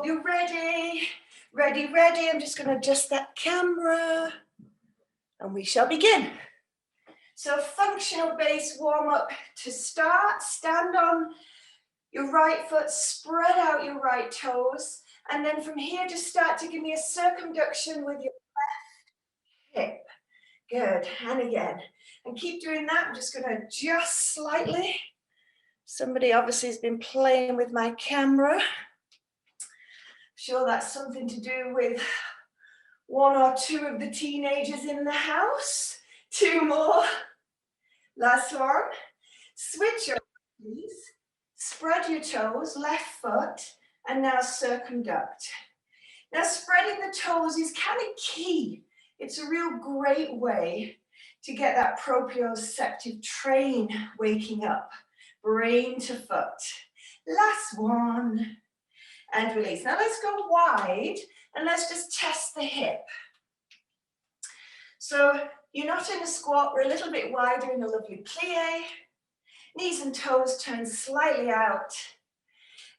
hope you're ready. Ready, ready. I'm just going to adjust that camera and we shall begin. So functional base warm up to start. Stand on your right foot, spread out your right toes. And then from here, just start to give me a circumduction with your left hip. Good, and again. And keep doing that. I'm just going to adjust slightly. Somebody obviously has been playing with my camera. Sure, that's something to do with one or two of the teenagers in the house. Two more. Last one. Switch over, please. Spread your toes, left foot, and now circumduct. Now, spreading the toes is kind of key. It's a real great way to get that proprioceptive train waking up, brain to foot. Last one. And release. Now let's go wide and let's just test the hip. So you're not in a squat, we're a little bit wider in a lovely plie. Knees and toes turn slightly out.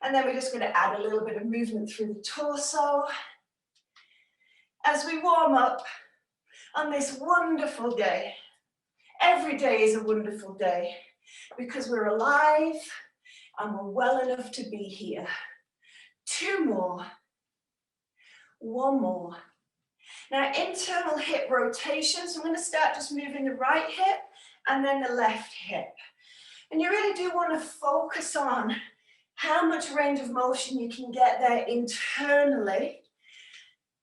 And then we're just going to add a little bit of movement through the torso. As we warm up on this wonderful day. Every day is a wonderful day because we're alive and we're well enough to be here. Two more. One more. Now, internal hip rotation. So I'm going to start just moving the right hip and then the left hip. And you really do want to focus on how much range of motion you can get there internally.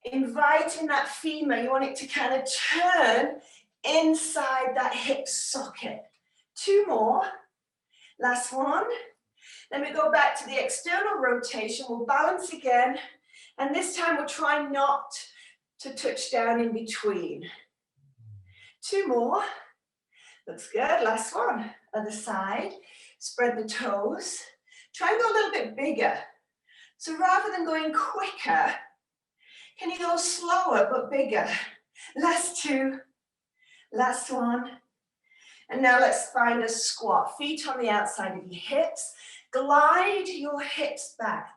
Inviting that femur, you want it to kind of turn inside that hip socket. Two more. Last one. Then we go back to the external rotation, we'll balance again, and this time we'll try not to touch down in between. Two more, looks good, last one. Other side, spread the toes, try and go a little bit bigger. So rather than going quicker, can you go slower but bigger? Last two, last one. And now let's find a squat, feet on the outside of your hips. Glide your hips back.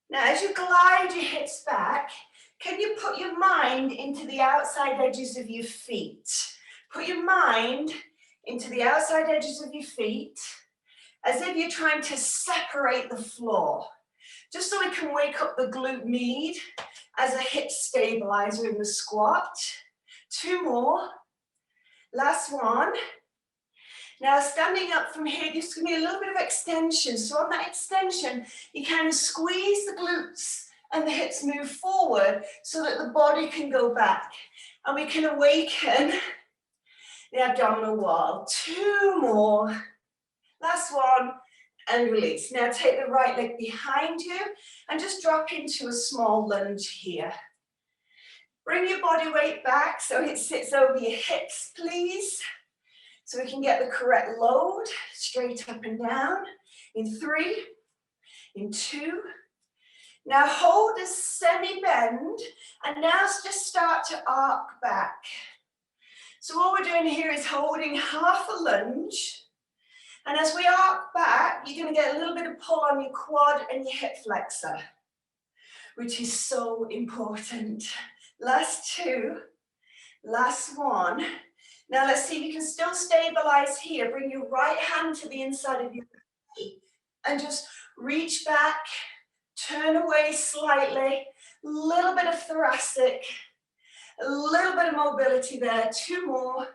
Now, as you glide your hips back, can you put your mind into the outside edges of your feet? Put your mind into the outside edges of your feet as if you're trying to separate the floor. Just so we can wake up the glute med as a hip stabilizer in the squat. Two more. Last one. Now, standing up from here, there's going to be a little bit of extension. So on that extension, you kind of squeeze the glutes and the hips move forward so that the body can go back. And we can awaken the abdominal wall. Two more. Last one. And release. Now take the right leg behind you and just drop into a small lunge here. Bring your body weight back so it sits over your hips, please. So we can get the correct load, straight up and down. In 3, in 2. Now hold a semi-bend and now just start to arc back. So what we're doing here is holding half a lunge. And as we arc back, you're going to get a little bit of pull on your quad and your hip flexor, which is so important. Last two, last one. Now let's see if you can still stabilize here. Bring your right hand to the inside of your body and just reach back, turn away slightly, little bit of thoracic, a little bit of mobility there. Two more,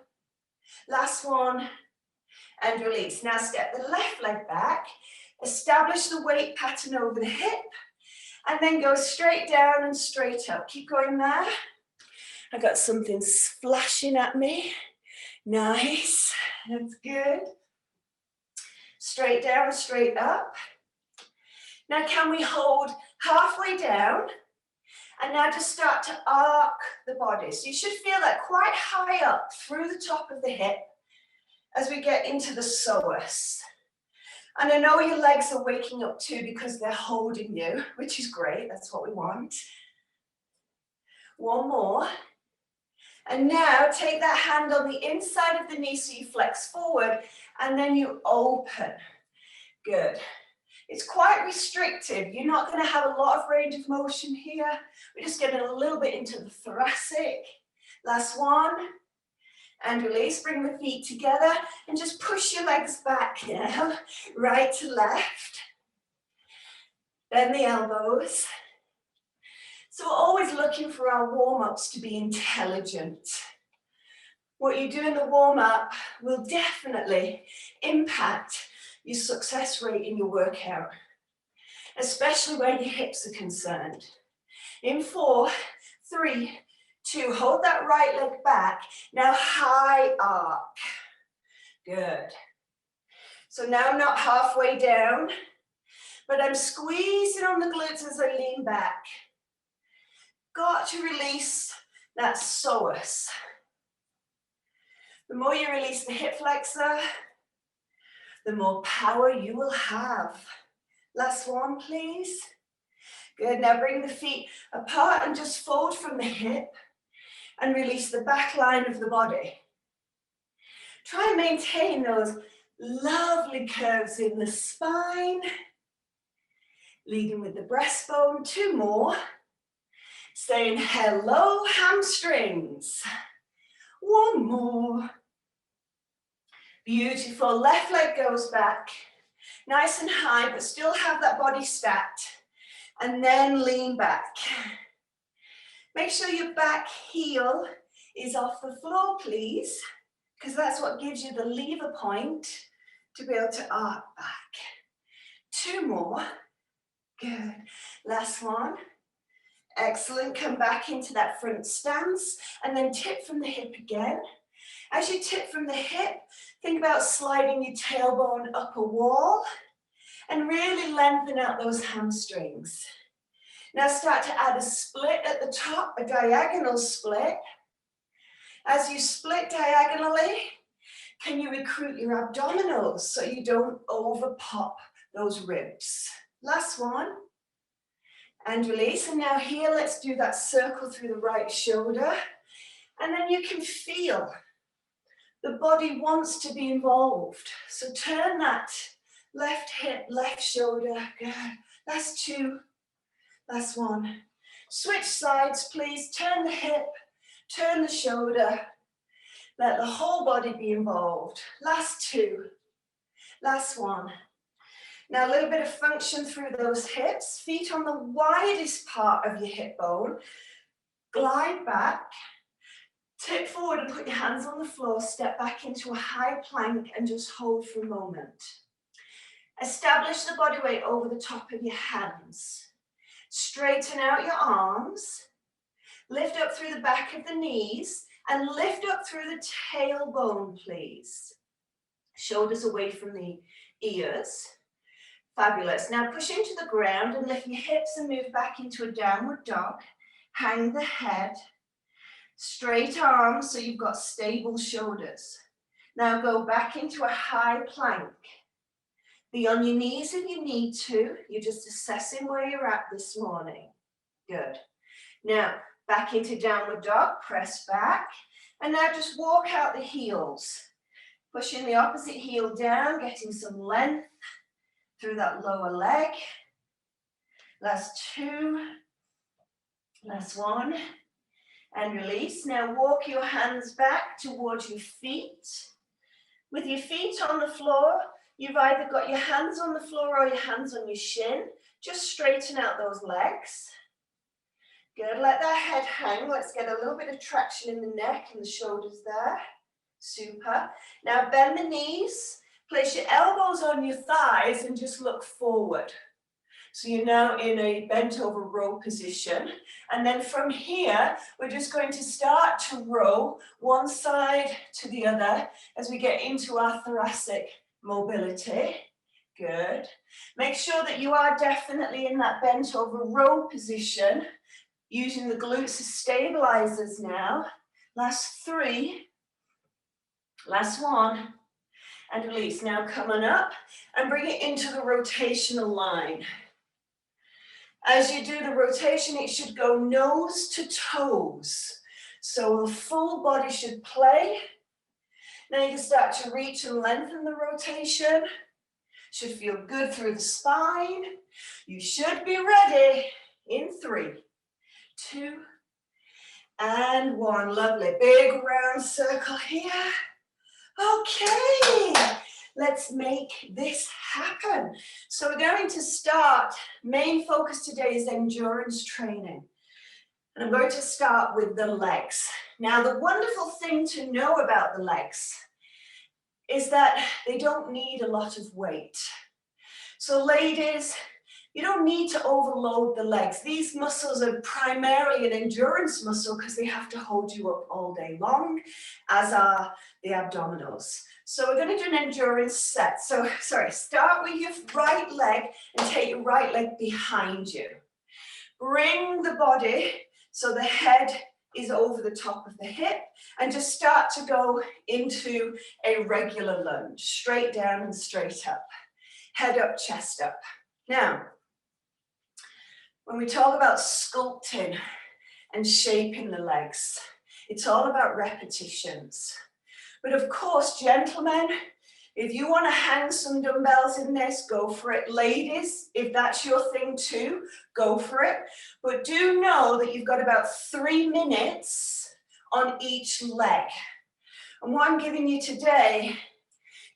last one. And release. Now step the left leg back, establish the weight pattern over the hip, and then go straight down and straight up. Keep going there. I got something splashing at me. Nice, that's good. Straight down, straight up. Now can we hold halfway down? And now just start to arc the body. So you should feel that quite high up through the top of the hip as we get into the psoas. And I know your legs are waking up too because they're holding you, which is great, that's what we want. One more. And now take that hand on the inside of the knee so you flex forward and then you open. Good. It's quite restrictive. You're not going to have a lot of range of motion here. We're just getting a little bit into the thoracic. Last one. And release, bring the feet together and just push your legs back now, right to left. Bend the elbows. So we're always looking for our warm-ups to be intelligent. What you do in the warm-up will definitely impact your success rate in your workout, especially where your hips are concerned. In 4, 3, 2, hold that right leg back. Now high arc. Good. So now I'm not halfway down, but I'm squeezing on the glutes as I lean back. Got to release that psoas. The more you release the hip flexor, the more power you will have. Last one, please. Good, now bring the feet apart and just fold from the hip and release the back line of the body. Try and maintain those lovely curves in the spine. Leading with the breastbone, 2 more. Saying hello, hamstrings. 1 more. Beautiful, left leg goes back. Nice and high, but still have that body stacked. And then lean back. Make sure your back heel is off the floor, please, because that's what gives you the lever point to be able to arc back. 2 more. Good. Last one. Excellent. Come back into that front stance and then tip from the hip again. As you tip from the hip, think about sliding your tailbone up a wall and really lengthen out those hamstrings. Now start to add a split at the top, a diagonal split. As you split diagonally, can you recruit your abdominals so you don't over pop those ribs? Last one. And release. And now here, let's do that circle through the right shoulder. And then you can feel the body wants to be involved. So turn that left hip, left shoulder. Good. Last 2. Last 1. Switch sides, please. Turn the hip, turn the shoulder. Let the whole body be involved. Last 2. Last 1. Now a little bit of function through those hips. Feet on the widest part of your hip bone. Glide back. Tip forward and put your hands on the floor. Step back into a high plank and just hold for a moment. Establish the body weight over the top of your hands. Straighten out your arms. Lift up through the back of the knees and lift up through the tailbone, please. Shoulders away from the ears. Fabulous. Now push into the ground and lift your hips and move back into a downward dog. Hang the head. Straight arms so you've got stable shoulders. Now go back into a high plank. Be on your knees if you need to. You're just assessing where you're at this morning. Good. Now back into downward dog. Press back. And now just walk out the heels. Pushing the opposite heel down, getting some length through that lower leg. Last 2. Last 1. And release. Now walk your hands back towards your feet. With your feet on the floor, you've either got your hands on the floor or your hands on your shin. Just straighten out those legs. Good. Let that head hang. Let's get a little bit of traction in the neck and the shoulders there. Super. Now bend the knees. Place your elbows on your thighs and just look forward. So you're now in a bent over row position. And then from here, we're just going to start to row one side to the other as we get into our thoracic mobility. Good. Make sure that you are definitely in that bent over row position, using the glutes as stabilizers now. Last 3. Last 1. And release. Now come on up and bring it into the rotational line. As you do the rotation, it should go nose to toes. So the full body should play. Now you can start to reach and lengthen the rotation. Should feel good through the spine. You should be ready in 3, 2, and 1. Lovely. Big round circle here. Okay, let's make this happen. So we're going to start, main focus today is endurance training. And I'm going to start with the legs. Now, the wonderful thing to know about the legs is that they don't need a lot of weight. So ladies, you don't need to overload the legs. These muscles are primarily an endurance muscle because they have to hold you up all day long, as are the abdominals. So we're going to do an endurance set. So, start with your right leg and take your right leg behind you. Bring the body so the head is over the top of the hip and just start to go into a regular lunge, straight down and straight up. Head up, chest up. Now, when we talk about sculpting and shaping the legs, it's all about repetitions. But of course, gentlemen, if you want to hang some dumbbells in this, go for it. Ladies, if that's your thing too, go for it. But do know that you've got about 3 minutes on each leg. And what I'm giving you today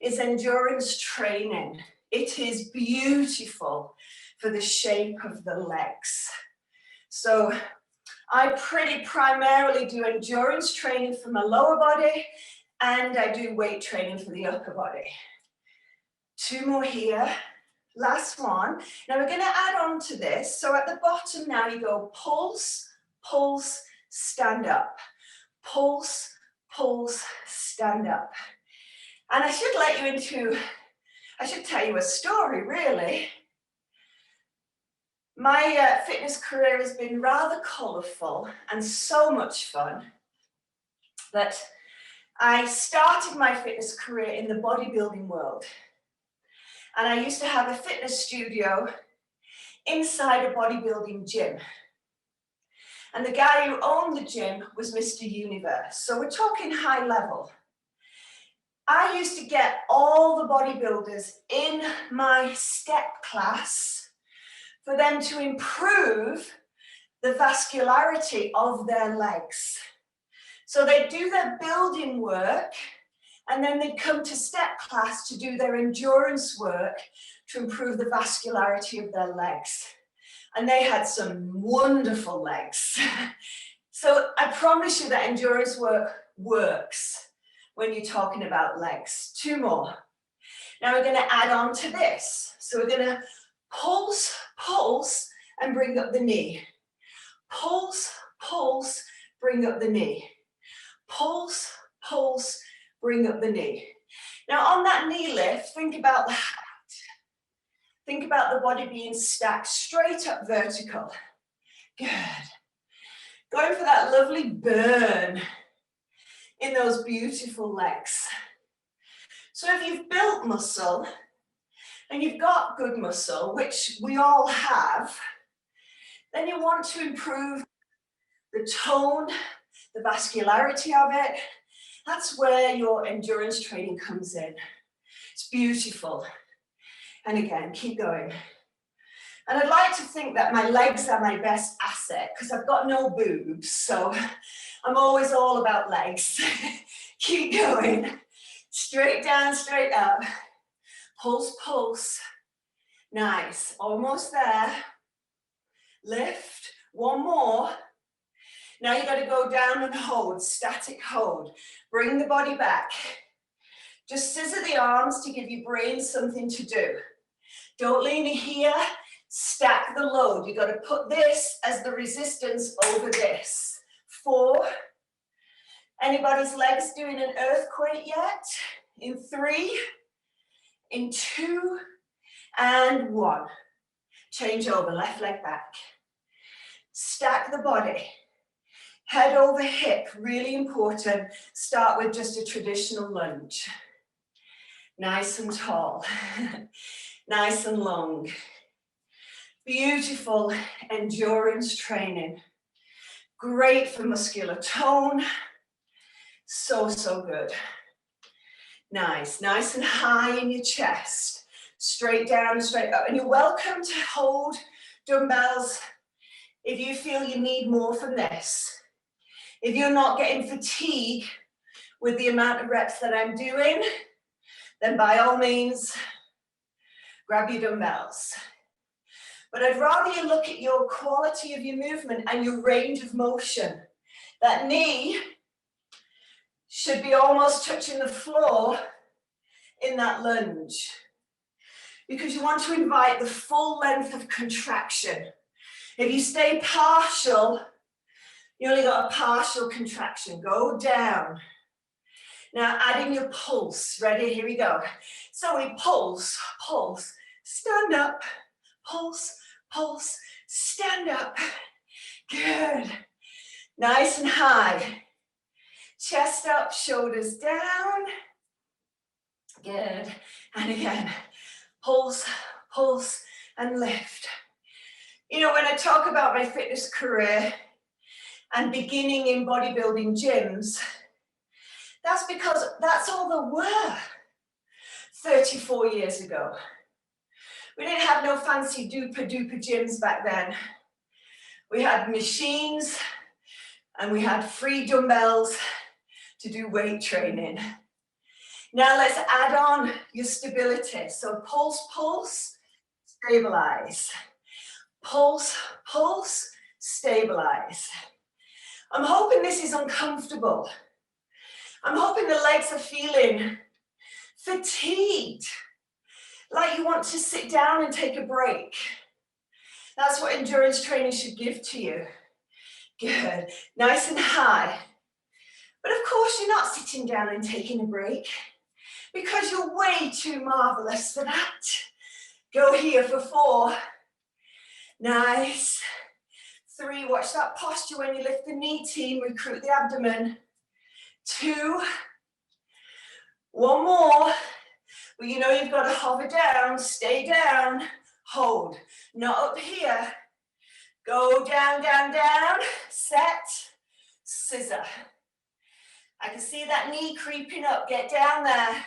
is endurance training. It is beautiful for the shape of the legs. So I pretty primarily do endurance training for my lower body, and I do weight training for the upper body. 2 more here. Last one. Now we're going to add on to this. So at the bottom now you go pulse, pulse, stand up. Pulse, pulse, stand up. And I should tell you a story, really. My fitness career has been rather colourful and so much fun that I started my fitness career in the bodybuilding world. And I used to have a fitness studio inside a bodybuilding gym. And the guy who owned the gym was Mr. Universe. So we're talking high level. I used to get all the bodybuilders in my step class for them to improve the vascularity of their legs. So they'd do their building work and then they'd come to step class to do their endurance work to improve the vascularity of their legs. And they had some wonderful legs. So I promise you that endurance work works when you're talking about legs. 2 more. Now we're going to add on to this. So we're going to pulse, pulse, and bring up the knee. Pulse, pulse, bring up the knee. Pulse, pulse, bring up the knee. Now on that knee lift, think about the height. Think about the body being stacked straight up vertical. Good. Going for that lovely burn in those beautiful legs. So if you've built muscle and you've got good muscle, which we all have, then you want to improve the tone, the vascularity of it. That's where your endurance training comes in. It's beautiful. And again, keep going. And I'd like to think that my legs are my best asset because I've got no boobs, so I'm always all about legs. Keep going. Straight down, straight up. Pulse, pulse. Nice. Almost there. Lift. 1 more. Now you've got to go down and hold. Static hold. Bring the body back. Just scissor the arms to give your brain something to do. Don't leave me here. Stack the load. You've got to put this as the resistance over this. 4. Anybody's legs doing an earthquake yet? In 3, in 2, and 1. Change over, left leg back. Stack the body. Head over hip, really important. Start with just a traditional lunge. Nice and tall. Nice and long. Beautiful endurance training. Great for muscular tone. So, so good. Nice. Nice and high in your chest. straight down, straight up. And you're welcome to hold dumbbells if you feel you need more from this. If you're not getting fatigue with the amount of reps that I'm doing, then by all means, grab your dumbbells. But I'd rather you look at your quality of your movement and your range of motion. That knee should be almost touching the floor in that lunge, because you want to invite the full length of contraction. If you stay partial, you only got a partial contraction. Go down. Now add in your pulse. Ready? Here we go. So we pulse, pulse, stand up, pulse, pulse, stand up. Good. Nice and high. Chest up, shoulders down. Good. And again, pulse, pulse, and lift. You know, when I talk about my fitness career and beginning in bodybuilding gyms, that's because that's all there were 34 years ago. We didn't have no fancy duper duper gyms back then. We had machines and we had free dumbbells to do weight training. Now let's add on your stability. So pulse, pulse, stabilize. Pulse, pulse, stabilize. I'm hoping this is uncomfortable. I'm hoping the legs are feeling fatigued, like you want to sit down and take a break. That's what endurance training should give to you. Good, nice and high. But of course you're not sitting down and taking a break, because you're way too marvelous for that. Go here for 4. Nice. 3, watch that posture when you lift the knee, team, recruit the abdomen. 2, 1 more, but you know you've got to hover down, stay down, hold, not up here. Go down, down, down, set, scissor. I can see that knee creeping up, get down there,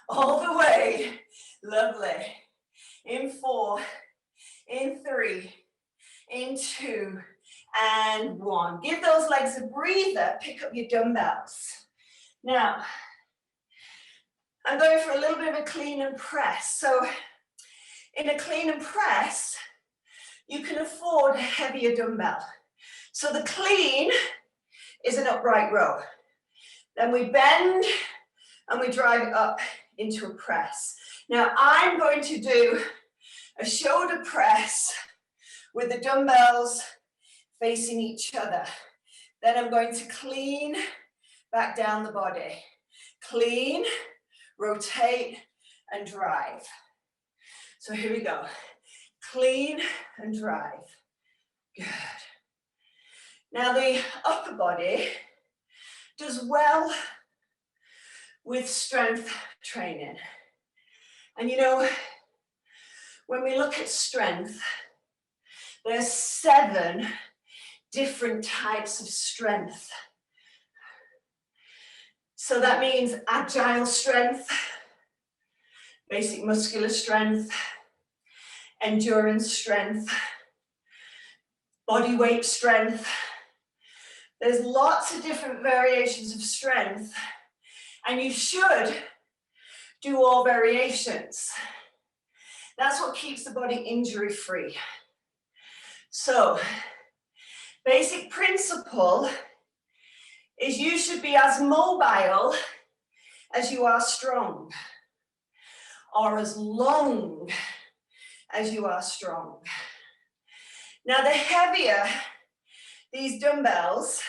all the way, lovely. In 4, in 3, in 2, and 1. Give those legs a breather, pick up your dumbbells. Now, I'm going for a little bit of a clean and press. So in a clean and press, you can afford a heavier dumbbell. So the clean is an upright row. Then we bend and we drive it up into a press. Now I'm going to do a shoulder press with the dumbbells facing each other. Then I'm going to clean back down the body. Clean, rotate, and drive. So here we go. Clean and drive. Good. Now the upper body does well with strength training. And you know, when we look at strength, there's 7 different types of strength. So that means agile strength, basic muscular strength, endurance strength, body weight strength. There's lots of different variations of strength, and you should do all variations. That's what keeps the body injury free. So, basic principle is you should be as mobile as you are strong, or as long as you are strong. Now, the heavier these dumbbells,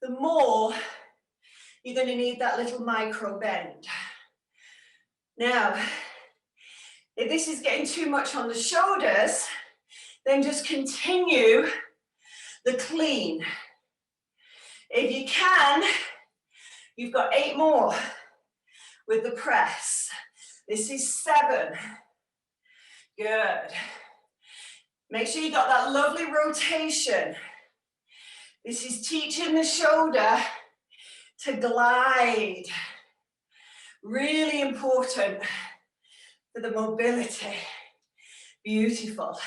the more you're going to need that little micro bend. Now, if this is getting too much on the shoulders, then just continue the clean. If you can, you've got 8 more with the press. This is 7. Good. Make sure you got that lovely rotation. This is teaching the shoulder to glide. Really important for the mobility. Beautiful.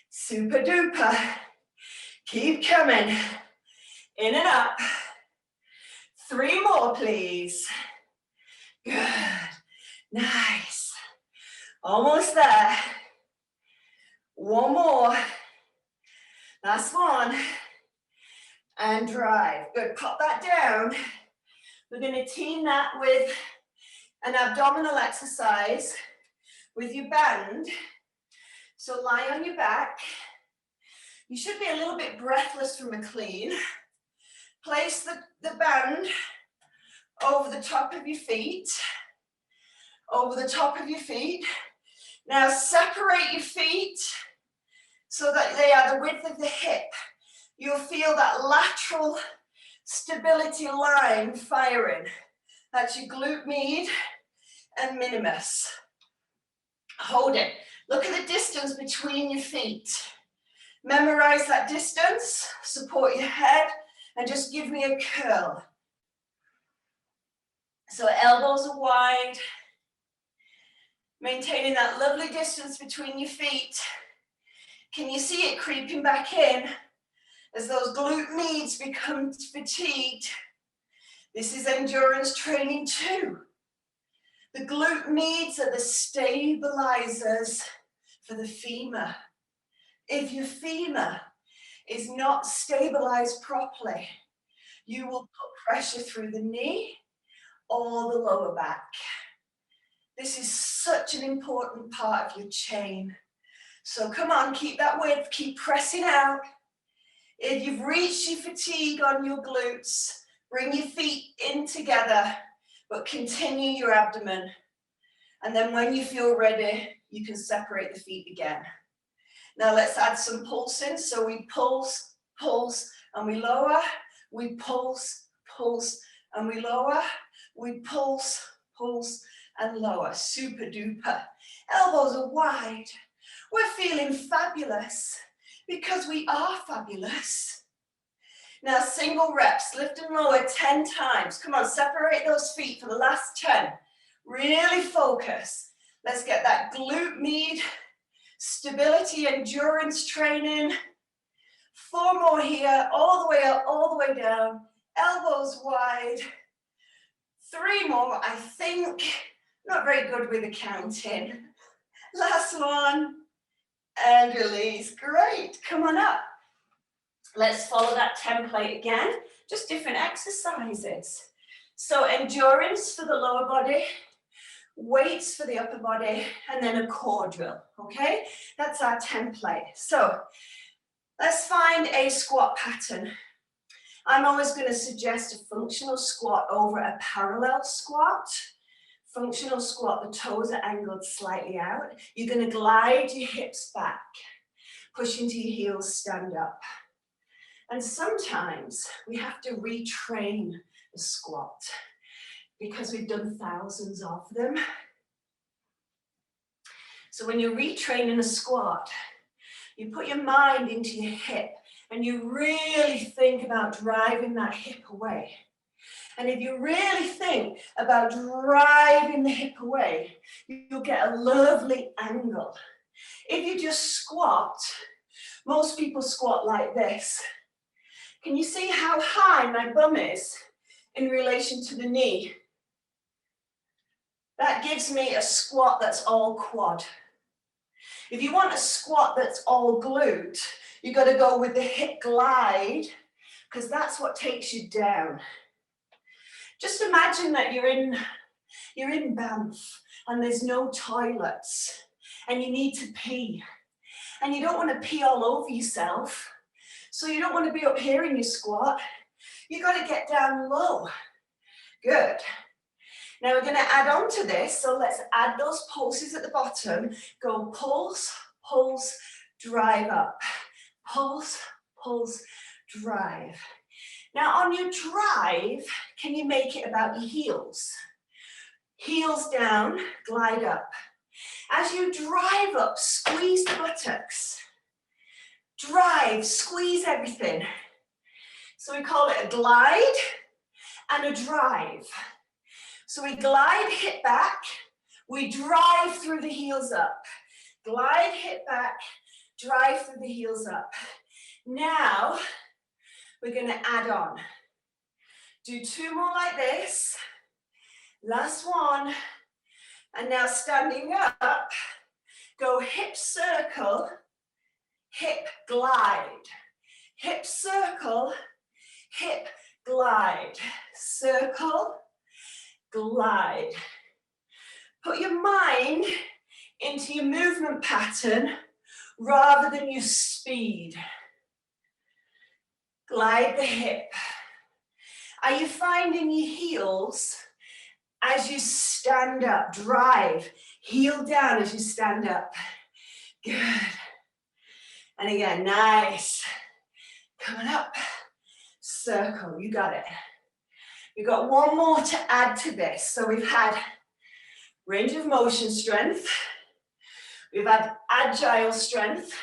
Super duper. Keep coming. In and up. 3 more, please. Good. Nice. Almost there. 1 more. Last one. And drive. Good. Pop that down. We're going to team that with an abdominal exercise with your band. So lie on your back. You should be a little bit breathless from a clean. Place the band over the top of your feet. Over the top of your feet. Now separate your feet so that they are the width of the hip. You'll feel that lateral stability line firing. That's your glute med and minimus. Hold it. Look at the distance between your feet. Memorize that distance, support your head, and just give me a curl. So elbows are wide. Maintaining that lovely distance between your feet. Can you see it creeping back in as those glute meds become fatigued? This is endurance training too. The glute meds are the stabilizers for the femur. If your femur is not stabilized properly, you will put pressure through the knee or the lower back. This is such an important part of your chain. So come on, keep that width, keep pressing out. If you've reached your fatigue on your glutes, bring your feet in together, but continue your abdomen. And then when you feel ready, you can separate the feet again. Now let's add some pulsing. So we pulse, pulse, and we lower. We pulse, pulse, and we lower. We pulse, pulse, and lower. Super duper. Elbows are wide. We're feeling fabulous because we are fabulous. Now single reps, lift and lower 10 times. Come on, separate those feet for the last 10. Really focus. Let's get that glute med, stability, endurance training. 4 more here, all the way up, all the way down. Elbows wide. 3 more, I think. Not very good with the counting. Last one. And release. Great. Come on up. Let's follow that template again. Just different exercises. So endurance for the lower body, weights for the upper body, and then a core drill. Okay? That's our template. So let's find a squat pattern. I'm always going to suggest a functional squat over a parallel squat. Functional squat, the toes are angled slightly out. You're going to glide your hips back, push into your heels, stand up. And sometimes we have to retrain the squat because we've done thousands of them. So when you're retraining a squat, you put your mind into your hip and you really think about driving that hip away. And if you really think about driving the hip away, you'll get a lovely angle. If you just squat, most people squat like this. Can you see how high my bum is in relation to the knee? That gives me a squat that's all quad. If you want a squat that's all glute, you've got to go with the hip glide, because that's what takes you down. Just imagine that you're in Banff and there's no toilets and you need to pee. And you don't want to pee all over yourself. So you don't want to be up here in your squat. You've got to get down low. Good. Now we're going to add on to this. So let's add those pulses at the bottom. Go pulse, pulse, drive up. Pulse, pulse, drive. Now on your drive, can you make it about your heels? Heels down, glide up. As you drive up, squeeze the buttocks. Drive, squeeze everything. So we call it a glide and a drive. So we glide hip back, We drive through the heels up. Glide, hip back, drive through the heels up. Now, we're gonna add on. Do 2 more like this. Last one. And now standing up, go hip circle, hip glide. Hip circle, hip glide. Circle, glide. Put your mind into your movement pattern rather than your speed. Glide the hip. Are you finding your heels as you stand up? Drive, heel down as you stand up. Good. And again, nice. Coming up, circle, you got it. You've got one more to add to this. So we've had range of motion strength. We've had agile strength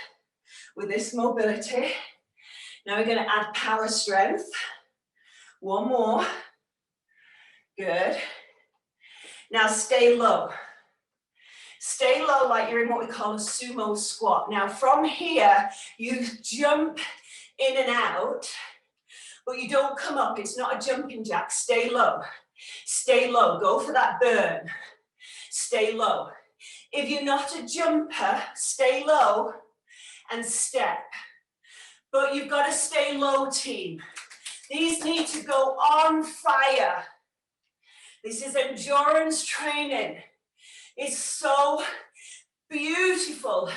with this mobility. Now we're going to add power strength. One more. Good. Now stay low. Stay low like you're in what we call a sumo squat. Now from here, you jump in and out, but you don't come up. It's not a jumping jack. Stay low. Stay low. Go for that burn. Stay low. If you're not a jumper, stay low and step. But you've got to stay low, team. These need to go on fire. This is endurance training. It's so beautiful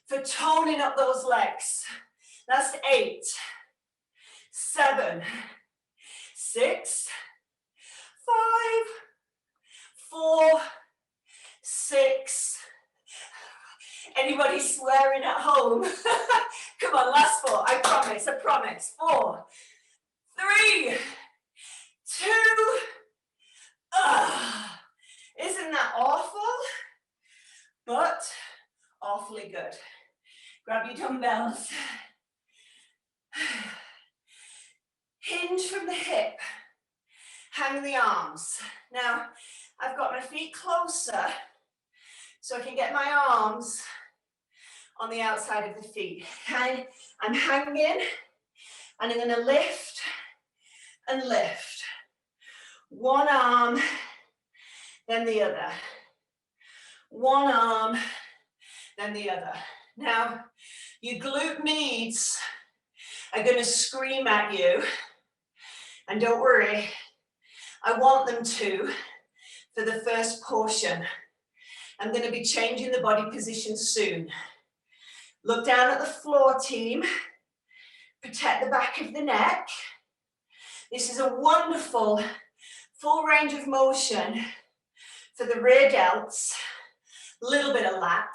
for toning up those legs. That's 8, 7, 6, 5, 4, 6. Anybody swearing at home? Come on, last 4. I promise, I promise. 4, 3, 2. Isn't that awful? But awfully good. Grab your dumbbells. Hinge from the hip. Hang the arms. Now, I've got my feet closer so I can get my arms on the outside of the feet. Okay? I'm hanging and I'm going to lift and lift. One arm, then the other. One arm, then the other. Now, your glute meads are going to scream at you. And don't worry, I want them to for the first portion. I'm going to be changing the body position soon. Look down at the floor, team. Protect the back of the neck. This is a wonderful full range of motion for the rear delts. Little bit of lat.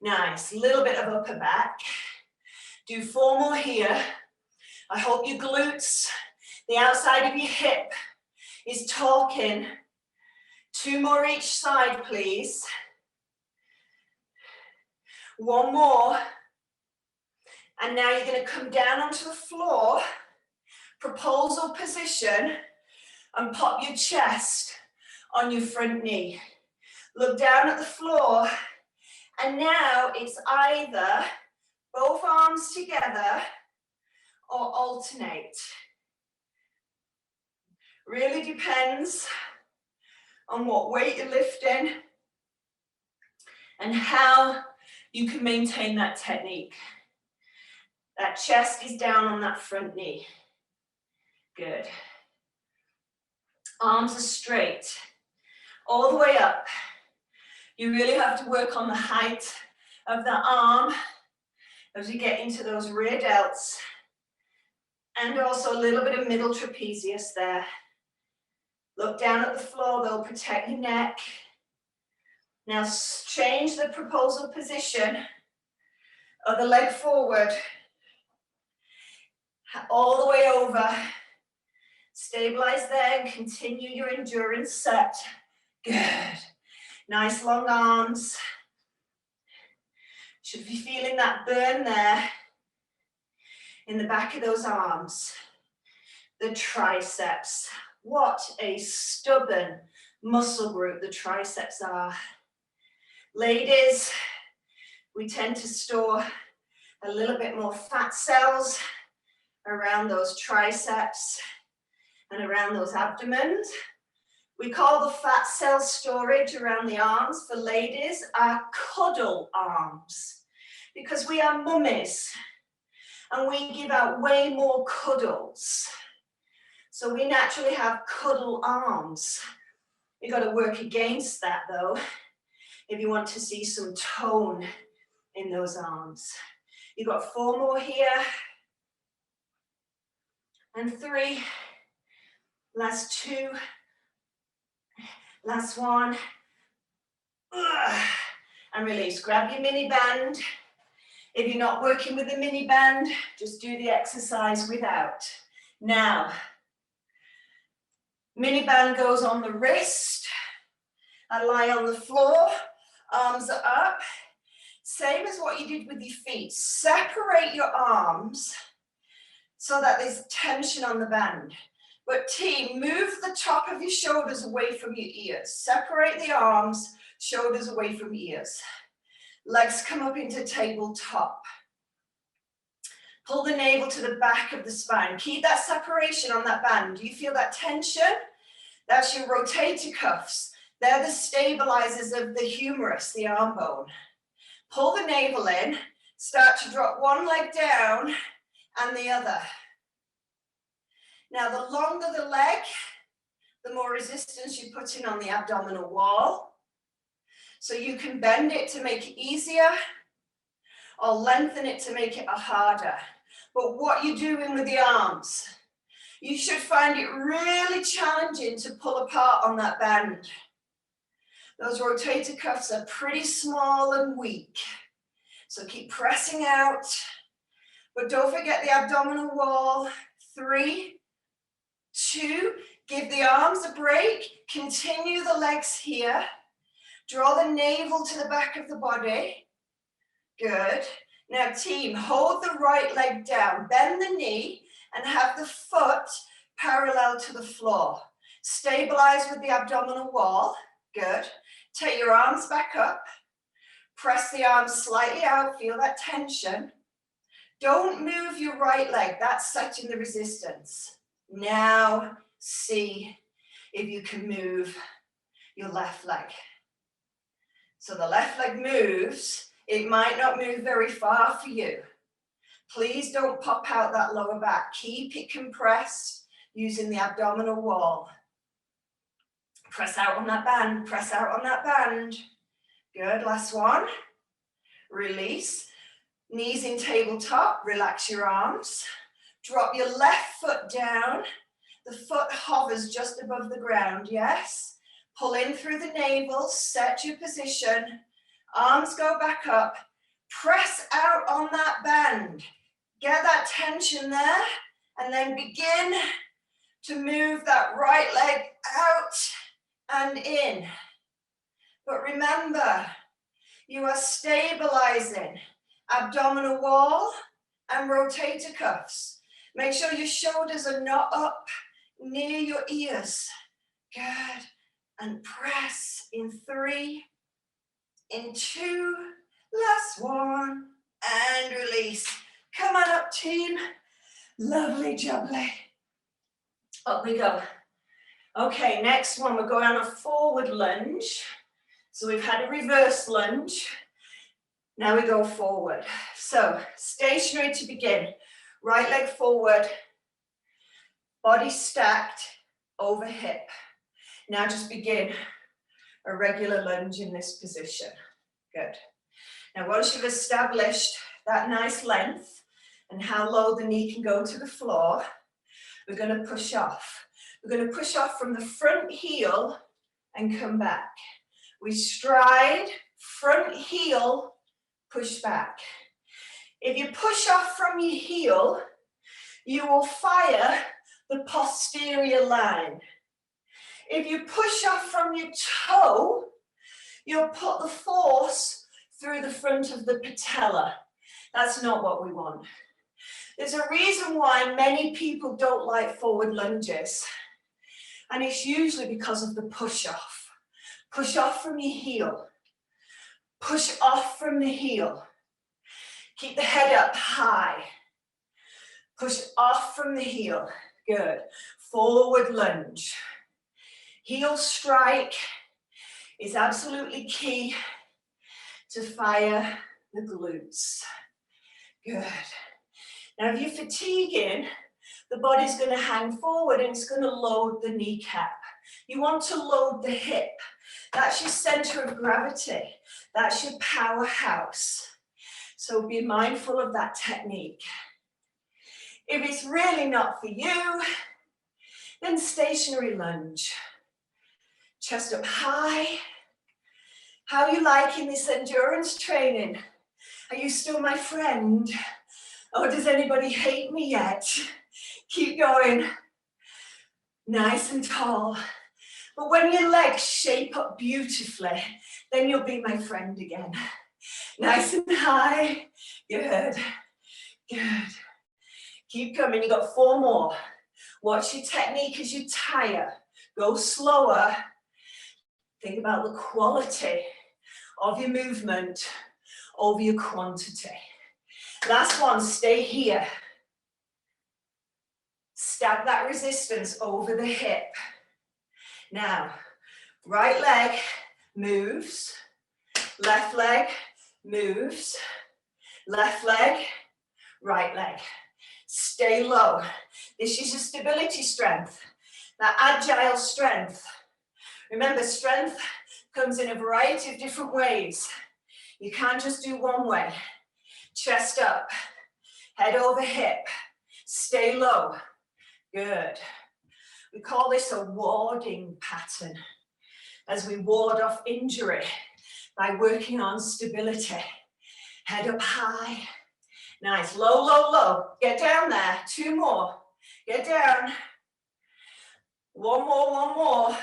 Nice. Little bit of upper back. Do 4 more here. I hope your glutes, the outside of your hip, is talking. 2 more each side, please. 1 more. And now you're going to come down onto the floor, proposal position, and pop your chest on your front knee. Look down at the floor, and now it's either both arms together or alternate. Really depends on what weight you're lifting and how you can maintain that technique. That chest is down on that front knee. Good. Arms are straight, all the way up. You really have to work on the height of the arm as you get into those rear delts. And also a little bit of middle trapezius there. Look down at the floor though, protect your neck. Now change the proposal position of the leg forward. All the way over. Stabilize there and continue your endurance set. Good. Nice long arms. Should be feeling that burn there in the back of those arms. The triceps. What a stubborn muscle group the triceps are. Ladies, we tend to store a little bit more fat cells around those triceps and around those abdomens. We call the fat cell storage around the arms for ladies our cuddle arms, because we are mummies and we give out way more cuddles. So we naturally have cuddle arms. You've got to work against that though, if you want to see some tone in those arms. You've got 4 more here. And 3. Last 2. Last 1. And release. Grab your mini band. If you're not working with the mini band, just do the exercise without. Now, mini band goes on the wrist. I lie on the floor, arms are up. Same as what you did with your feet. Separate your arms so that there's tension on the band. But team, move the top of your shoulders away from your ears. Separate the arms, shoulders away from ears. Legs come up into tabletop. Pull the navel to the back of the spine. Keep that separation on that band. Do you feel that tension? That's your rotator cuffs. They're the stabilizers of the humerus, the arm bone. Pull the navel in, start to drop one leg down and the other. Now, the longer the leg, the more resistance you put in on the abdominal wall. So you can bend it to make it easier or lengthen it to make it harder. But what you're doing with the arms, you should find it really challenging to pull apart on that band. Those rotator cuffs are pretty small and weak. So keep pressing out, but don't forget the abdominal wall. 3, 2, give the arms a break, continue the legs here. Draw the navel to the back of the body. Good. Now team, hold the right leg down, bend the knee and have the foot parallel to the floor. Stabilize with the abdominal wall. Good. Take your arms back up. Press the arms slightly out, feel that tension. Don't move your right leg, that's setting the resistance. Now see if you can move your left leg. So the left leg moves, it might not move very far for you. Please don't pop out that lower back. Keep it compressed using the abdominal wall. Press out on that band, press out on that band. Good, last one. Release. Knees in tabletop, relax your arms. Drop your left foot down. The foot hovers just above the ground, yes? Pull in through the navel, set your position. Arms go back up. Press out on that band. Get that tension there, and then begin to move that right leg out and in. But remember, you are stabilizing abdominal wall and rotator cuffs. Make sure your shoulders are not up near your ears. Good. And press in 3, in 2, last 1, and release. Come on up, team. Lovely jubbly. Up we go. Okay, next one, we're going on a forward lunge. So we've had a reverse lunge. Now we go forward. So stationary to begin. Right leg forward, body stacked over hip. Now just begin a regular lunge in this position. Good. Now once you've established that nice length and how low the knee can go to the floor, we're going to push off. We're going to push off from the front heel and come back. We stride, front heel, push back. If you push off from your heel, you will fire the posterior line. If you push off from your toe, you'll put the force through the front of the patella. That's not what we want. There's a reason why many people don't like forward lunges, and it's usually because of the push off. Push off from your heel. Push off from the heel. Keep the head up high. Push off from the heel. Good. Forward lunge. Heel strike is absolutely key to fire the glutes. Good. Now if you're fatiguing, the body's going to hang forward and it's going to load the kneecap. You want to load the hip. That's your center of gravity. That's your powerhouse. So be mindful of that technique. If it's really not for you, then stationary lunge. Chest up high. How are you liking this endurance training? Are you still my friend? Or does anybody hate me yet? Keep going. Nice and tall. But when your legs shape up beautifully, then you'll be my friend again. Nice and high. Good. Good. Keep coming. You've got 4 more. Watch your technique as you tire. Go slower. Think about the quality of your movement over your quantity. Last one, stay here. Stack that resistance over the hip. Now, right leg moves, left leg moves, left leg, right leg. Stay low. This is your stability strength, that agile strength. Remember, strength comes in a variety of different ways. You can't just do one way. Chest up, head over hip, stay low. Good. We call this a warding pattern, as we ward off injury by working on stability. Head up high. Nice. Low, low, low. Get down there. 2 more. Get down. 1 more, 1 more.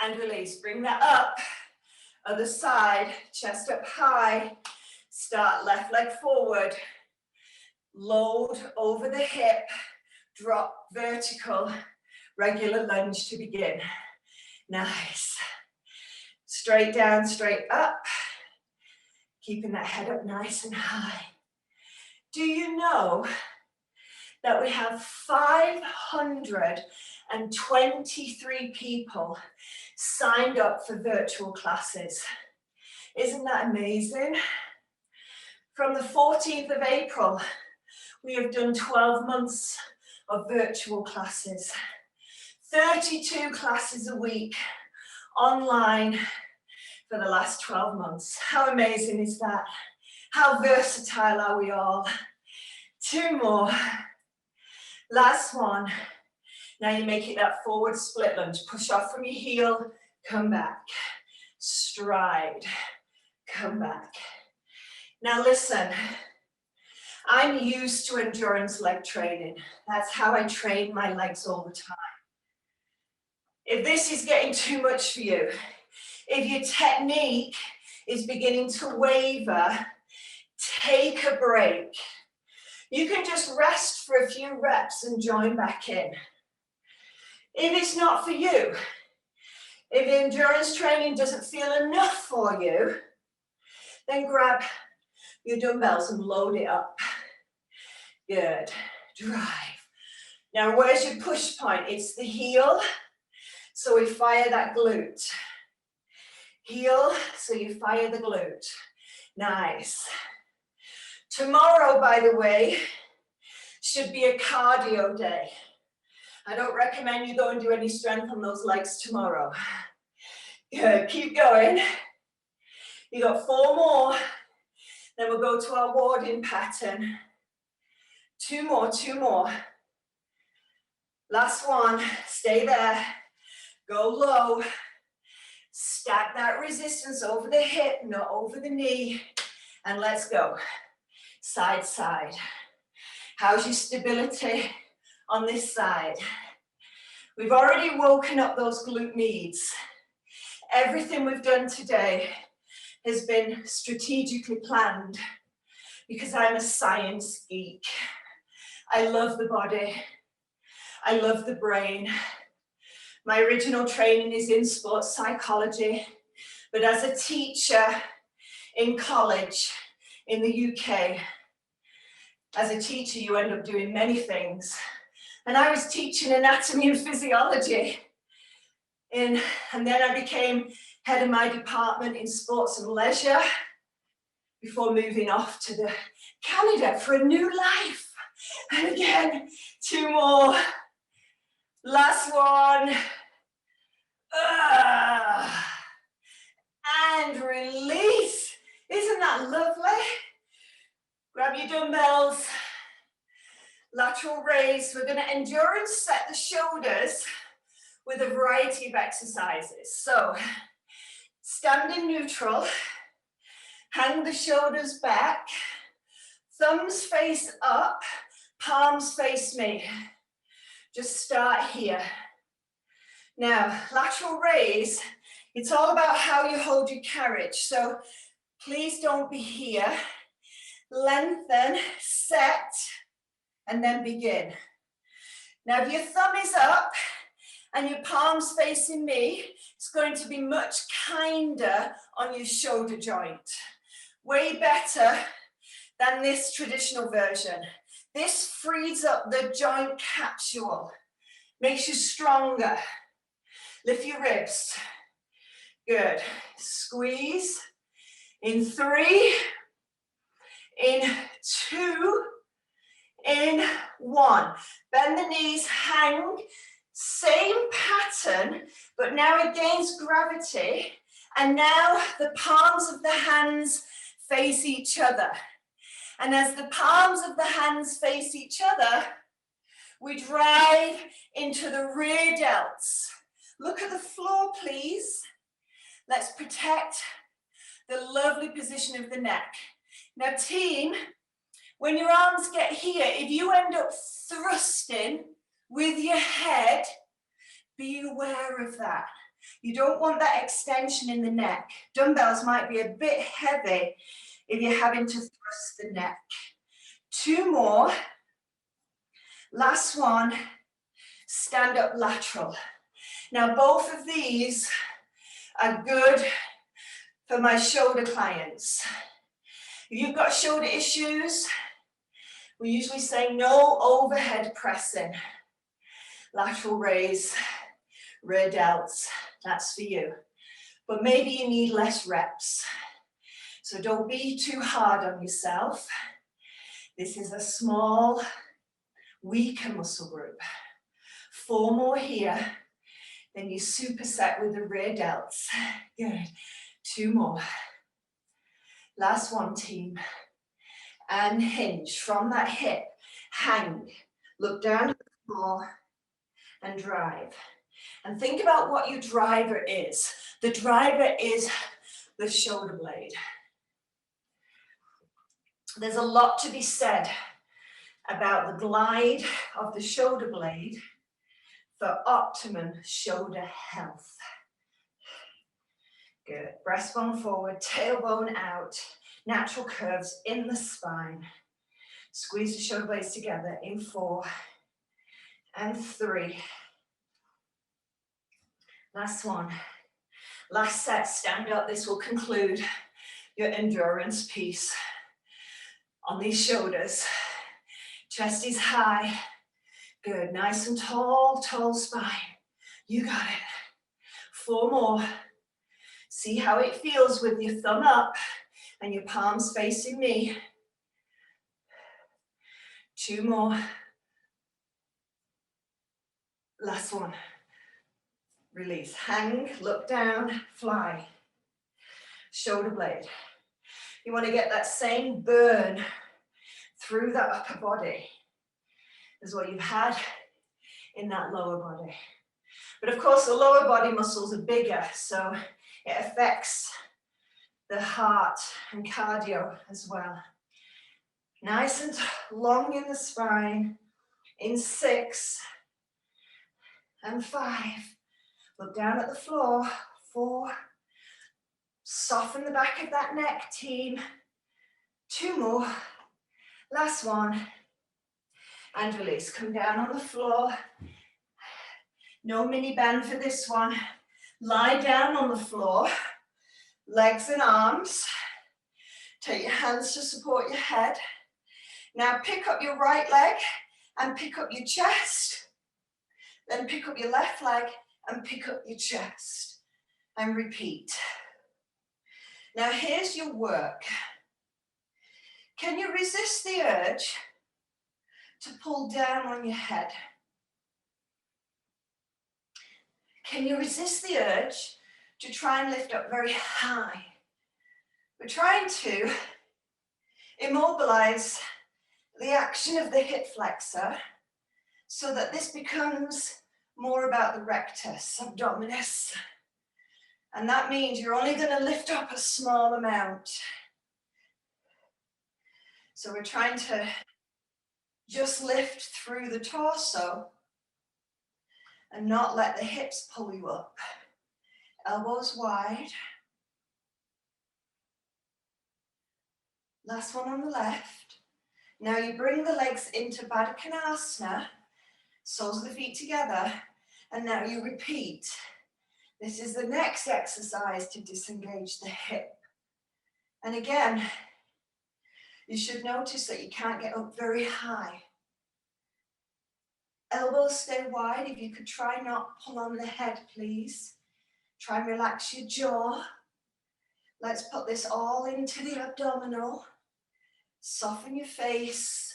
And release. Bring that up. Other side. Chest up high. Start left leg forward. Load over the hip. Drop vertical. Regular lunge to begin. Nice. Straight down, straight up. Keeping that head up nice and high. Do you know that we have 523 people signed up for virtual classes? Isn't that amazing? From the 14th of April, we have done 12 months of virtual classes. 32 classes a week online for the last 12 months. How amazing is that? How versatile are we all? 2 more. Last one. Now you make it that forward split lunge. Push off from your heel, come back. Stride, come back. Now listen, I'm used to endurance leg training. That's how I train my legs all the time. If this is getting too much for you, if your technique is beginning to waver, take a break. You can just rest for a few reps and join back in. If it's not for you, if endurance training doesn't feel enough for you, then grab your dumbbells and load it up. Good. Drive. Now, where's your push point? It's the heel, so we fire that glute. Heel, so you fire the glute. Nice. Tomorrow, by the way, should be a cardio day. I don't recommend you go and do any strength on those legs tomorrow. Good, keep going. You got 4 more. Then we'll go to our warding pattern. 2 more, 2 more. Last one, stay there. Go low. Stack that resistance over the hip, not over the knee. And let's go. Side, side. How's your stability on this side? We've already woken up those glute needs. Everything we've done today has been strategically planned because I'm a science geek. I love the body. I love the brain. My original training is in sports psychology, but as a teacher in college in the UK, as a teacher, you end up doing many things. And I was teaching anatomy and physiology. And then I became head of my department in sports and leisure before moving off to the Canada for a new life. And again, 2 more. Last one. And release. Isn't that lovely? Grab your dumbbells. Lateral raise. We're going to endurance set the shoulders with a variety of exercises. So, stand in neutral. Hang the shoulders back. Thumbs face up. Palms face me. Just start here. Now, lateral raise, it's all about how you hold your carriage. So please don't be here. Lengthen, set, and then begin. Now, if your thumb is up and your palms facing me, it's going to be much kinder on your shoulder joint. Way better than this traditional version. This frees up the joint capsule, makes you stronger. Lift your ribs. Good. Squeeze. In 3, in 2, in 1. Bend the knees, hang. Same pattern, but now against gravity. And now the palms of the hands face each other. And as the palms of the hands face each other, we drive into the rear delts. Look at the floor, please. Let's protect the lovely position of the neck. Now, team, when your arms get here, if you end up thrusting with your head, be aware of that. You don't want that extension in the neck. Dumbbells might be a bit heavy if you're having to thrust the neck. 2 more. Last one, stand up lateral. Now, both of these are good for my shoulder clients. If you've got shoulder issues, we usually say no overhead pressing. Lateral raise, rear delts, that's for you. But maybe you need less reps. So don't be too hard on yourself. This is a small, weaker muscle group. 4 more here. Then you superset with the rear delts. Good. 2 more. Last one, team. And hinge from that hip. Hang. Look down at the floor and drive. And think about what your driver is. The driver is the shoulder blade. There's a lot to be said about the glide of the shoulder blade for optimum shoulder health. Good. Breastbone forward, tailbone out, natural curves in the spine. Squeeze the shoulder blades together in 4 and 3. Last one. Last set, stand up. This will conclude your endurance piece. On these shoulders, chest is high. Good, nice and tall, tall spine. You got it. 4 more. See how it feels with your thumb up and your palms facing me. 2 more. Last one. Release. Hang, look down, fly. Shoulder blade. You want to get that same burn through that upper body as what you've had in that lower body. But of course, the lower body muscles are bigger, so it affects the heart and cardio as well. Nice and long in the spine, in 6 and 5. Look down at the floor, 4. Soften the back of that neck, team. 2 more. Last one. And release. Come down on the floor. No mini band for this one. Lie down on the floor, legs and arms. Take your hands to support your head. Now pick up your right leg and pick up your chest. Then pick up your left leg and pick up your chest. And repeat. Now here's your work. Can you resist the urge to pull down on your head? Can you resist the urge to try and lift up very high? We're trying to immobilize the action of the hip flexor so that this becomes more about the rectus abdominis. And that means you're only going to lift up a small amount. So we're trying to just lift through the torso and not let the hips pull you up. Elbows wide. Last one on the left. Now you bring the legs into Baddha Konasana, soles of the feet together, and now you repeat. This is the next exercise to disengage the hip. And again, you should notice that you can't get up very high. Elbows stay wide. If you could try not pull on the head, please. Try and relax your jaw. Let's put this all into the abdominal. Soften your face.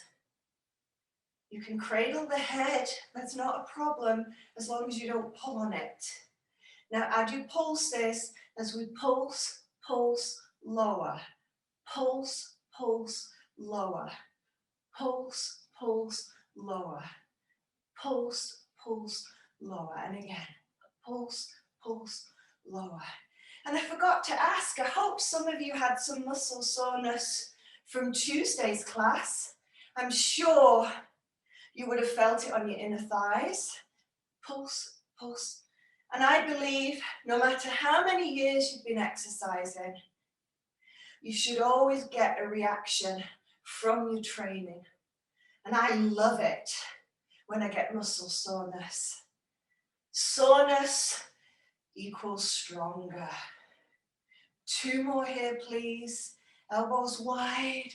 You can cradle the head. That's not a problem as long as you don't pull on it. Now, I do pulse this as we pulse, pulse, lower. Pulse, pulse, lower. Pulse, pulse, lower. Pulse, pulse, lower. And again, pulse, pulse, lower. And I forgot to ask, I hope some of you had some muscle soreness from Tuesday's class. I'm sure you would have felt it on your inner thighs. Pulse, pulse. And I believe no matter how many years you've been exercising, you should always get a reaction from your training. And I love it when I get muscle soreness. Soreness equals stronger. 2 more here, please. Elbows wide.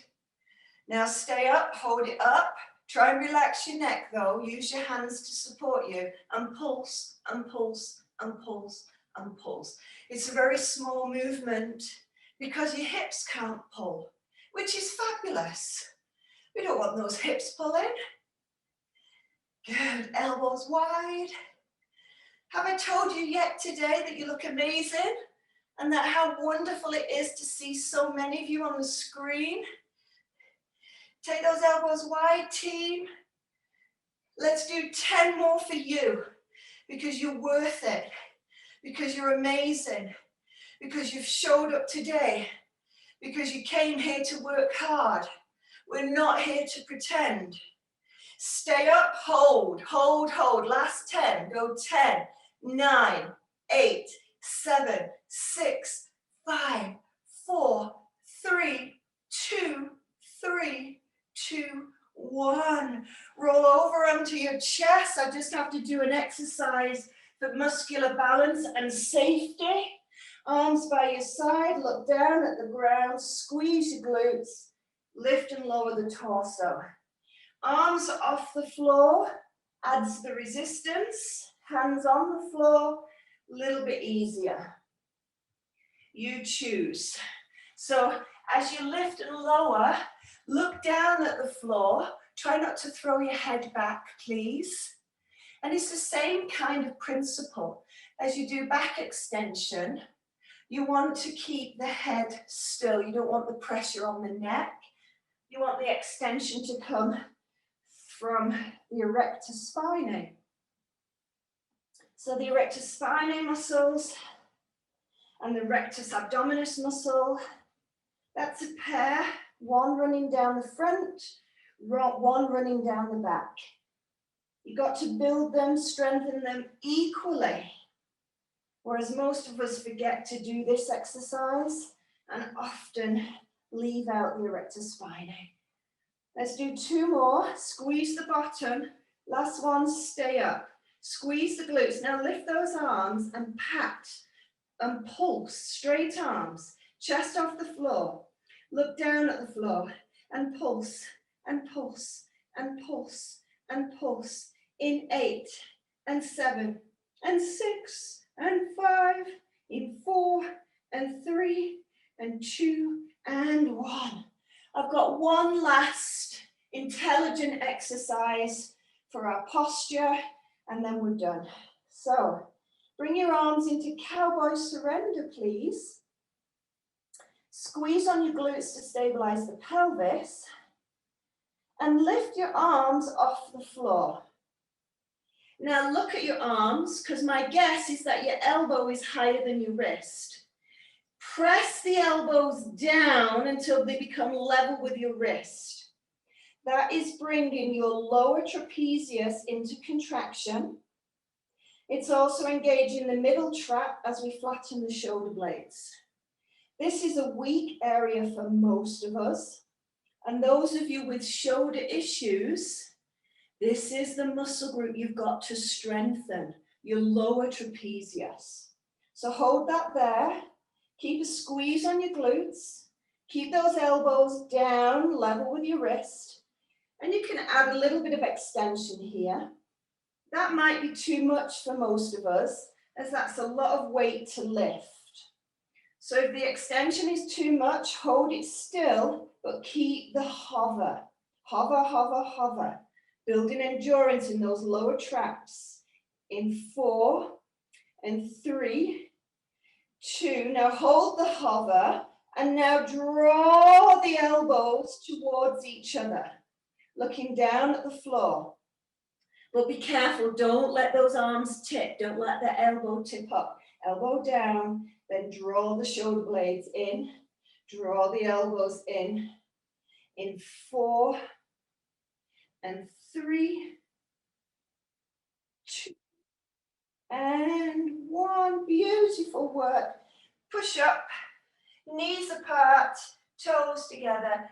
Now stay up, hold it up. Try and relax your neck though. Use your hands to support you. And pulse, and pulse, and pulse, and pulse. It's a very small movement because your hips can't pull, which is fabulous. We don't want those hips pulling. Good, elbows wide. Have I told you yet today that you look amazing? And that how wonderful it is to see so many of you on the screen? Take those elbows wide, team. Let's do 10 more for you because you're worth it, because you're amazing, because you've showed up today, because you came here to work hard. We're not here to pretend. Stay up, hold, hold, hold. Last 10, go 10, 9, 8, 7, 6, 5, 4, 3, 2, 3, 2, 1. Roll over onto your chest. I just have to do an exercise for muscular balance and safety. Arms by your side, look down at the ground, squeeze your glutes, lift and lower the torso. Arms off the floor adds the resistance. Hands on the floor, a little bit easier. You choose. So as you lift and lower, look down at the floor. Try not to throw your head back, please. And it's the same kind of principle. As you do back extension, you want to keep the head still. You don't want the pressure on the neck. You want the extension to come from the erector spinae. So the erector spinae muscles and the rectus abdominis muscle, that's a pair, one running down the front, one running down the back. You've got to build them, strengthen them equally. Whereas most of us forget to do this exercise and often leave out the erector spinae. Let's do 2 more. Squeeze the bottom. Last one, stay up. Squeeze the glutes. Now lift those arms and pat and pulse, straight arms, chest off the floor. Look down at the floor and pulse and pulse and pulse and pulse in 8 and 7 and 6 and 5, in 4 and 3 and 2 and 1. I've got one last intelligent exercise for our posture and then we're done. So bring your arms into cowboy surrender, please. Squeeze on your glutes to stabilize the pelvis and lift your arms off the floor. Now look at your arms, because my guess is that your elbow is higher than your wrist. Press the elbows down until they become level with your wrist. That is bringing your lower trapezius into contraction. It's also engaging the middle trap as we flatten the shoulder blades. This is a weak area for most of us. And those of you with shoulder issues, this is the muscle group you've got to strengthen, your lower trapezius. So hold that there. Keep a squeeze on your glutes. Keep those elbows down, level with your wrist. And you can add a little bit of extension here. That might be too much for most of us, as that's a lot of weight to lift. So if the extension is too much, hold it still, but keep the hover. Hover, hover, hover. Building endurance in those lower traps. In 4 and 3, 2. Now hold the hover and now draw the elbows towards each other, looking down at the floor. But be careful, don't let those arms tip. Don't let the elbow tip up. Elbow down, then draw the shoulder blades in. Draw the elbows in. In 4 and 3, 2 and 1. Beautiful work. Push up, knees apart, toes together.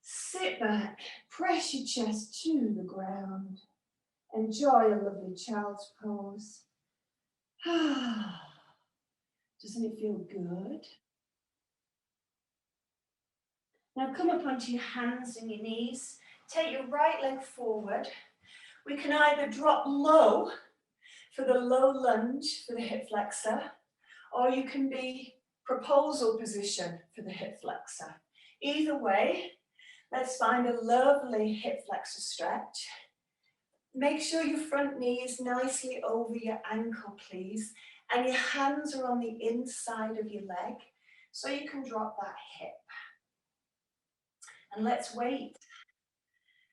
Sit back, press your chest to the ground. Enjoy a lovely child's pose. Doesn't it feel good? Now come up onto your hands and your knees. Take your right leg forward. We can either drop low for the low lunge for the hip flexor, or you can be proposal position for the hip flexor. Either way, let's find a lovely hip flexor stretch. Make sure your front knee is nicely over your ankle, please, and your hands are on the inside of your leg, so you can drop that hip. And let's wait.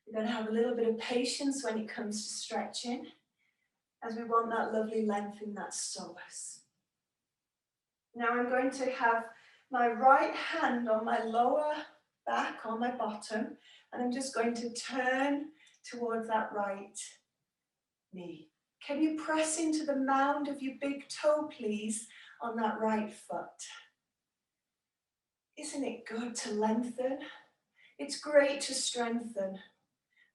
We're going to have a little bit of patience when it comes to stretching, as we want that lovely length in that psoas. Now I'm going to have my right hand on my lower back, on my bottom, and I'm just going to turn towards that right knee. Can you press into the mound of your big toe, please, on that right foot? Isn't it good to lengthen? It's great to strengthen,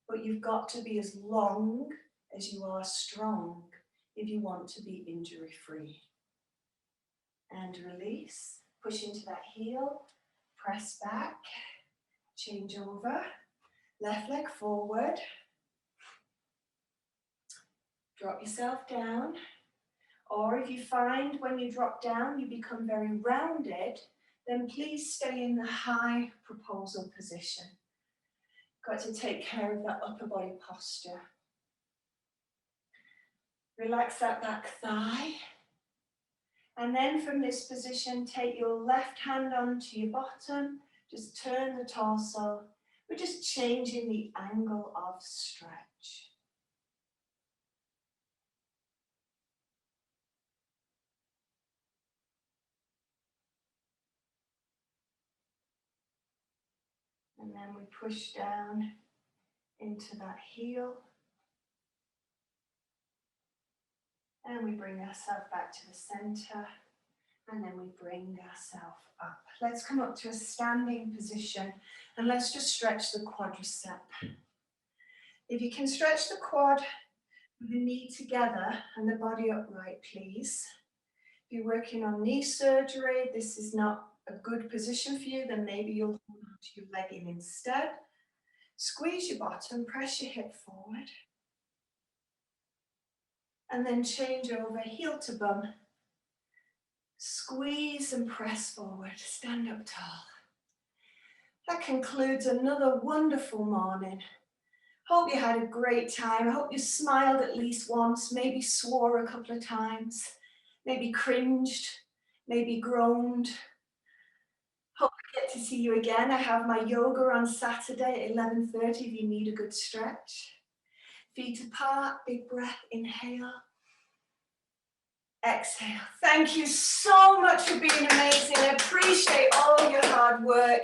but you've got to be as long as you are strong if you want to be injury-free. And release, push into that heel, press back, change over, left leg forward, drop yourself down, or if you find when you drop down you become very rounded, then please stay in the high proposal position. Got to take care of that upper body posture. Relax that back thigh. And then from this position, take your left hand onto your bottom, just turn the torso. We're just changing the angle of stretch. And then we push down into that heel. And we bring ourselves back to the center. And then we bring ourselves up. Let's come up to a standing position. And let's just stretch the quadricep. If you can stretch the quad, The knee together and the body upright, please. If you're working on knee surgery, this is not a good position for you, then maybe you'll hold on to your leg in instead. Squeeze your bottom, press your hip forward. And then change over, heel to bum. Squeeze and press forward, stand up tall. That concludes another wonderful morning. Hope you had a great time. I hope you smiled at least once, maybe swore a couple of times, maybe cringed, maybe groaned. Hope I get to see you again. I have my yoga on Saturday at 11:30 if you need a good stretch. Feet apart, big breath, inhale. Exhale. Thank you so much for being amazing. I appreciate all your hard work.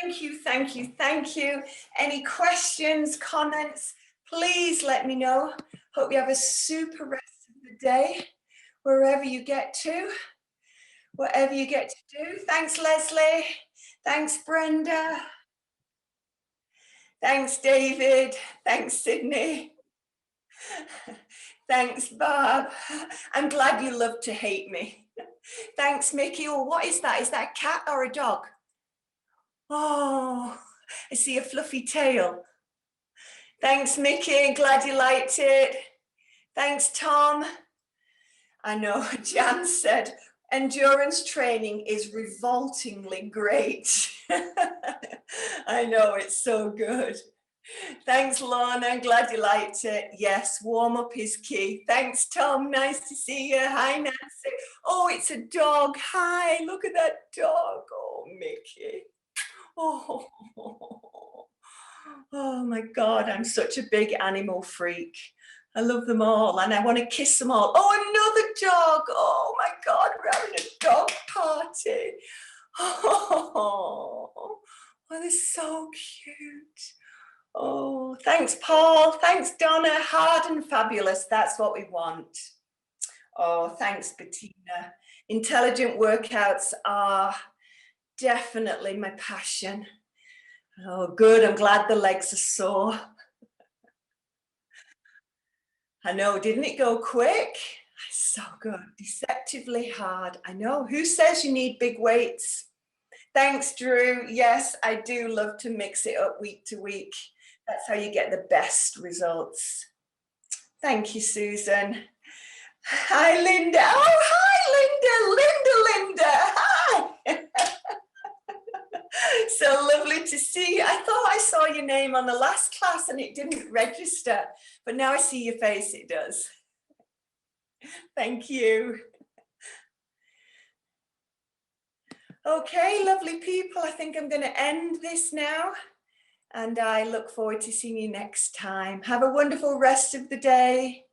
Thank you, thank you, thank you. Any questions, comments, please let me know. Hope you have a super rest of the day, wherever you get to, whatever you get to do. Thanks, Leslie. Thanks, Brenda. Thanks, David. Thanks, Sydney. Thanks, Barb. I'm glad you love to hate me. Thanks, Mickey. Oh, what is that? Is that a cat or a dog? Oh, I see a fluffy tail. Thanks, Mickey. Glad you liked it. Thanks, Tom. I know, Jan said, endurance training is revoltingly great. I know, it's so good. Thanks, Lorna. I'm glad you liked it. Yes, warm up is key. Thanks, Tom. Nice to see you. Hi, Nancy. Oh, it's a dog. Hi, look at that dog. Oh, Mickey. Oh, oh my God, I'm such a big animal freak. I love them all and I want to kiss them all. Oh, another dog. Oh my God, we're having a dog party. Oh, they're so cute. Oh, thanks, Paul. Thanks, Donna. Hard and fabulous. That's what we want. Oh, thanks, Bettina. Intelligent workouts are definitely my passion. Oh, good. I'm glad the legs are sore. I know, didn't it go quick? So good. Deceptively hard. I know. Who says you need big weights? Thanks, Drew. Yes, I do love to mix it up week to week. That's how you get the best results. Thank you, Susan. Hi, Linda. Oh, hi, Linda. Linda. Hi. So lovely to see you. I thought I saw your name on the last class and it didn't register, but now I see your face, it does. Thank you. Okay, lovely people, I think I'm going to end this now and I look forward to seeing you next time. Have a wonderful rest of the day.